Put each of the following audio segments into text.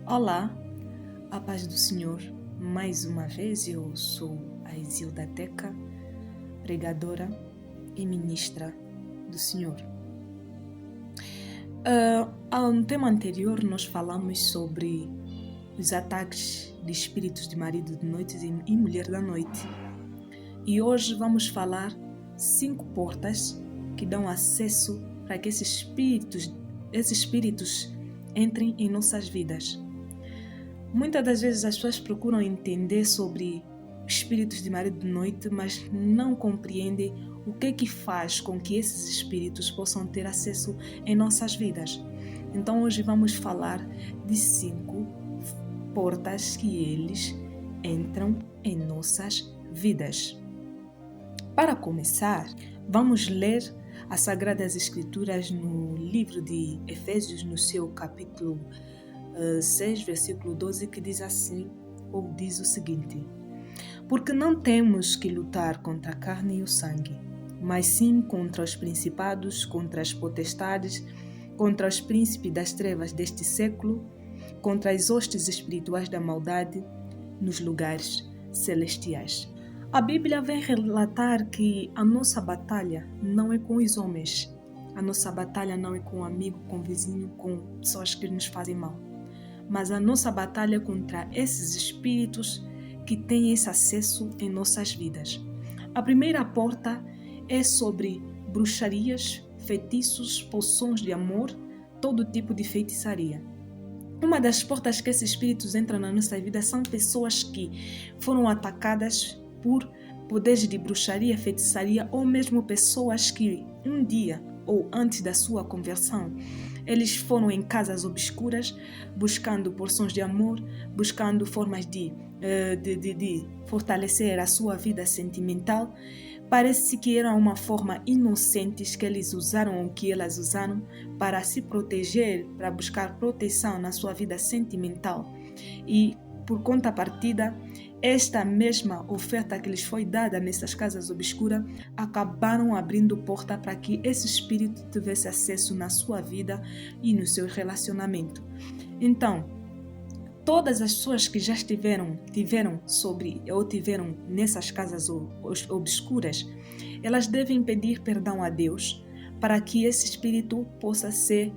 Olá, a paz do Senhor. Mais uma vez eu sou a Isilda Teca, pregadora e ministra do Senhor. No tema anterior nós falamos sobre os ataques de espíritos de marido de noite e mulher da noite. E hoje vamos falar 5 portas que dão acesso para que esses espíritos entrem em nossas vidas. Muitas das vezes as pessoas procuram entender sobre espíritos de marido de noite, mas não compreendem o que faz com que esses espíritos possam ter acesso em nossas vidas. Então hoje vamos falar de 5 portas que eles entram em nossas vidas. Para começar, vamos ler as Sagradas Escrituras no livro de Efésios, no seu capítulo 6, versículo 12, que diz assim, ou diz o seguinte: porque não temos que lutar contra a carne e o sangue, mas sim contra os principados, contra as potestades, contra os príncipes das trevas deste século, contra as hostes espirituais da maldade nos lugares celestiais. A Bíblia vem relatar que a nossa batalha não é com os homens, a nossa batalha não é com um amigo, com um vizinho, com pessoas que nos fazem mal, mas a nossa batalha é contra esses espíritos que têm esse acesso em nossas vidas. A primeira porta é sobre bruxarias, feitiços, poções de amor, todo tipo de feitiçaria. Uma das portas que esses espíritos entram na nossa vida são pessoas que foram atacadas por poderes de bruxaria, feitiçaria, ou mesmo pessoas que um dia ou antes da sua conversão eles foram em casas obscuras buscando porções de amor, buscando formas de fortalecer a sua vida sentimental. Parece que era uma forma inocente que eles usaram, ou que elas usaram para se proteger, para buscar proteção na sua vida sentimental. E por contrapartida, esta mesma oferta que lhes foi dada nessas casas obscuras acabaram abrindo porta para que esse espírito tivesse acesso na sua vida e no seu relacionamento. Então, todas as pessoas que já tiveram nessas casas obscuras, elas devem pedir perdão a Deus para que esse espírito possa ser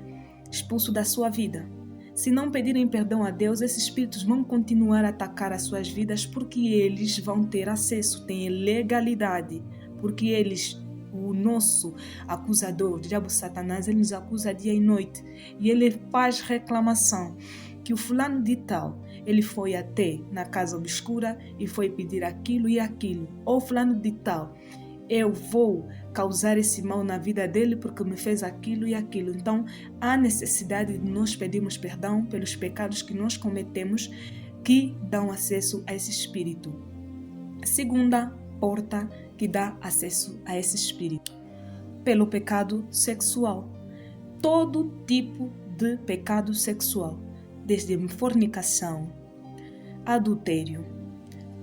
expulso da sua vida. Se não pedirem perdão a Deus, esses espíritos vão continuar a atacar as suas vidas, porque eles vão ter acesso, têm legalidade, porque eles, o nosso acusador, o diabo Satanás, ele nos acusa dia e noite, e ele faz reclamação que o fulano de tal, ele foi até na casa obscura e foi pedir aquilo e aquilo, ou fulano de tal, eu vou causar esse mal na vida dele porque me fez aquilo e aquilo. Então, há necessidade de nós pedirmos perdão pelos pecados que nós cometemos que dão acesso a esse espírito. Segunda porta que dá acesso a esse espírito, pelo pecado sexual. Todo tipo de pecado sexual, desde fornicação, adultério,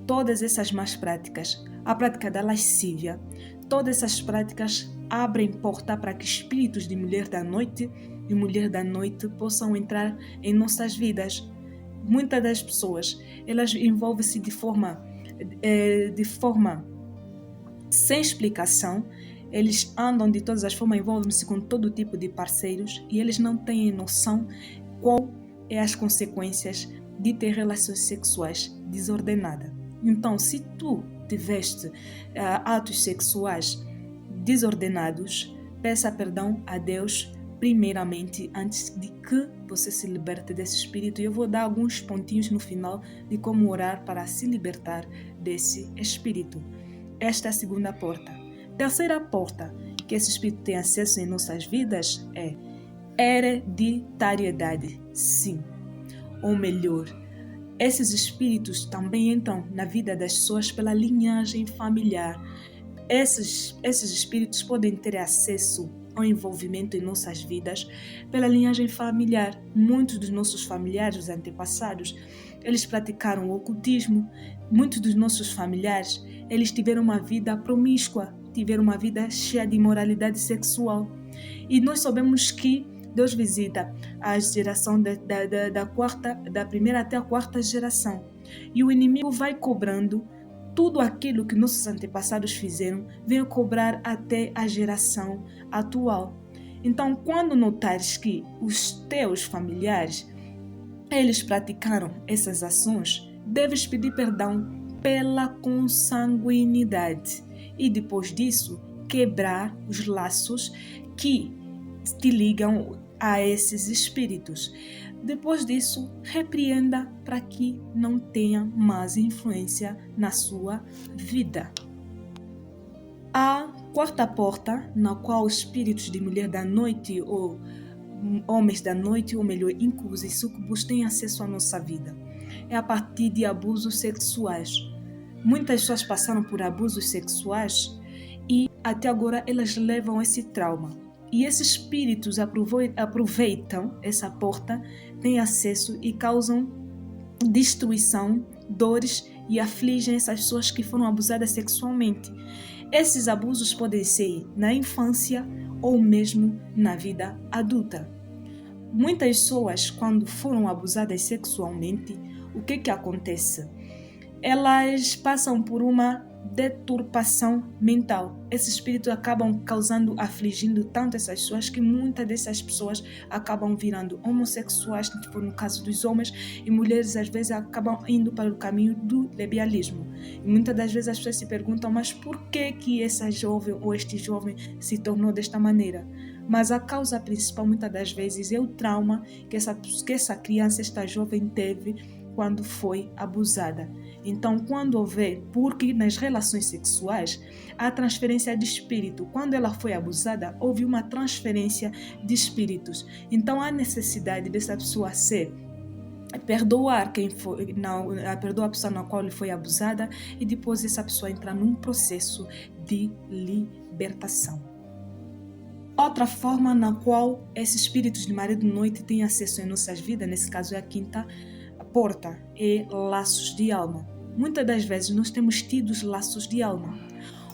todas essas más práticas, a prática da lascívia, todas essas práticas abrem porta para que espíritos de mulher da noite e mulher da noite possam entrar em nossas vidas. Muitas das pessoas, elas envolvem-se de forma sem explicação, eles andam de todas as formas, envolvem-se com todo tipo de parceiros e eles não têm noção qual é as consequências de ter relações sexuais desordenadas. Então, se tu tiveste atos sexuais desordenados, peça perdão a Deus primeiramente, antes de que você se liberte desse espírito. E eu vou dar alguns pontinhos no final de como orar para se libertar desse espírito. Esta é a segunda porta. Terceira porta que esse espírito tem acesso em nossas vidas é hereditariedade. Sim, ou melhor, esses espíritos também entram na vida das pessoas pela linhagem familiar. Esses espíritos podem ter acesso ao envolvimento em nossas vidas pela linhagem familiar. Muitos dos nossos familiares, os antepassados, eles praticaram o ocultismo. Muitos dos nossos familiares, eles tiveram uma vida promíscua, tiveram uma vida cheia de imoralidade sexual. E nós sabemos que Deus visita a geração da primeira até a quarta geração. E o inimigo vai cobrando tudo aquilo que nossos antepassados fizeram, vem cobrar até a geração atual. Então, quando notares que os teus familiares, eles praticaram essas ações, deves pedir perdão pela consanguinidade e depois disso quebrar os laços que te ligam a esses espíritos. Depois disso, repreenda para que não tenha mais influência na sua vida. A quarta porta, na qual espíritos de mulher da noite ou homens da noite, ou melhor, incubos e sucubus, têm acesso à nossa vida, é a partir de abusos sexuais. Muitas pessoas passaram por abusos sexuais e até agora elas levam esse trauma. E esses espíritos aproveitam essa porta, têm acesso e causam destruição, dores e afligem essas pessoas que foram abusadas sexualmente. Esses abusos podem ser na infância ou mesmo na vida adulta. Muitas pessoas, quando foram abusadas sexualmente, o que acontece? Elas passam por uma deturpação mental. Esses espíritos acabam afligindo tanto essas pessoas que muitas dessas pessoas acabam virando homossexuais, no caso dos homens, e mulheres às vezes acabam indo para o caminho do lesbianismo. E muitas das vezes as pessoas se perguntam, mas por que essa jovem ou este jovem se tornou desta maneira? Mas a causa principal muitas das vezes é o trauma que essa criança, esta jovem teve quando foi abusada. Então, quando houver, porque nas relações sexuais há transferência de espírito. Quando ela foi abusada, houve uma transferência de espíritos. Então, há necessidade dessa pessoa perdoar perdoar a pessoa na qual ele foi abusada e depois essa pessoa entrar num processo de libertação. Outra forma na qual esses espíritos de marido e noite têm acesso em nossas vidas, nesse caso é a quinta porta, é laços de alma. Muitas das vezes nós temos tido os laços de alma.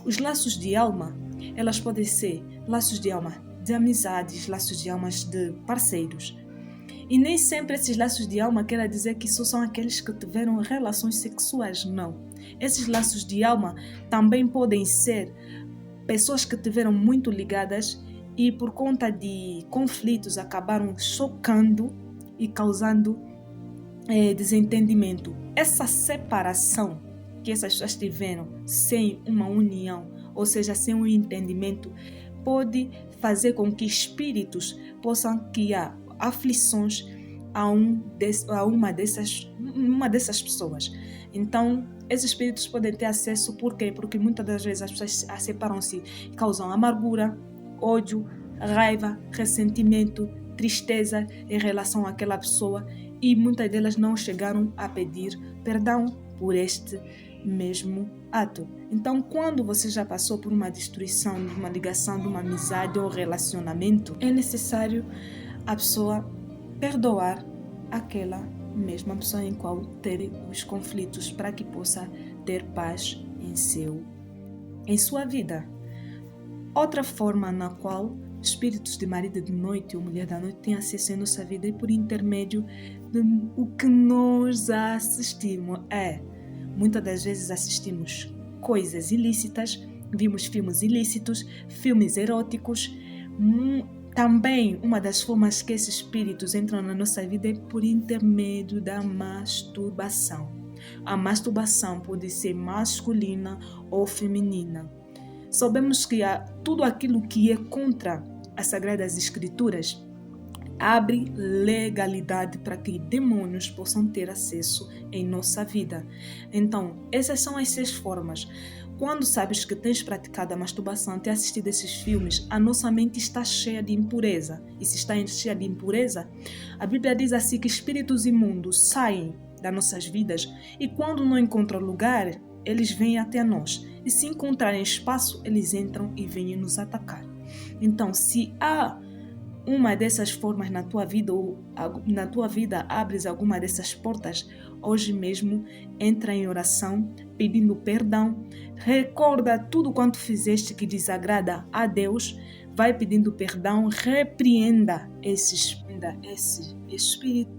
Os laços de alma, elas podem ser laços de alma de amizades, laços de almas de parceiros. E nem sempre esses laços de alma quer dizer que só são aqueles que tiveram relações sexuais, não. Esses laços de alma também podem ser pessoas que tiveram muito ligadas e por conta de conflitos acabaram chocando e causando desentendimento. Essa separação que essas pessoas tiveram sem uma união, ou seja, sem um entendimento, pode fazer com que espíritos possam criar aflições a uma dessas pessoas. Então, esses espíritos podem ter acesso, por quê? Porque muitas das vezes as pessoas separam-se e causam amargura, ódio, raiva, ressentimento, tristeza em relação àquela pessoa e muitas delas não chegaram a pedir perdão por este mesmo ato. Então, quando você já passou por uma destruição, de uma ligação, de uma amizade ou relacionamento, é necessário a pessoa perdoar aquela mesma pessoa em qual teve os conflitos para que possa ter paz em sua vida. Outra forma na qual espíritos de marido de noite ou mulher da noite têm acesso em nossa vida é por intermédio do que nós assistimos. Muitas das vezes assistimos coisas ilícitas, vimos filmes ilícitos, filmes eróticos. Também uma das formas que esses espíritos entram na nossa vida é por intermédio da masturbação. A masturbação pode ser masculina ou feminina. Sabemos que tudo aquilo que é contra as Sagradas Escrituras abre legalidade para que demônios possam ter acesso em nossa vida. Então, essas são as 6 formas. Quando sabes que tens praticado a masturbação, ter assistido esses filmes, a nossa mente está cheia de impureza. E se está cheia de impureza, a Bíblia diz assim que espíritos imundos saem das nossas vidas e quando não encontram lugar, eles vêm até nós. E se encontrarem espaço, eles entram e vêm nos atacar. Então, se há uma dessas formas na tua vida ou na tua vida abres alguma dessas portas, hoje mesmo entra em oração pedindo perdão, recorda tudo quanto fizeste que desagrada a Deus, vai pedindo perdão, repreenda esse espírito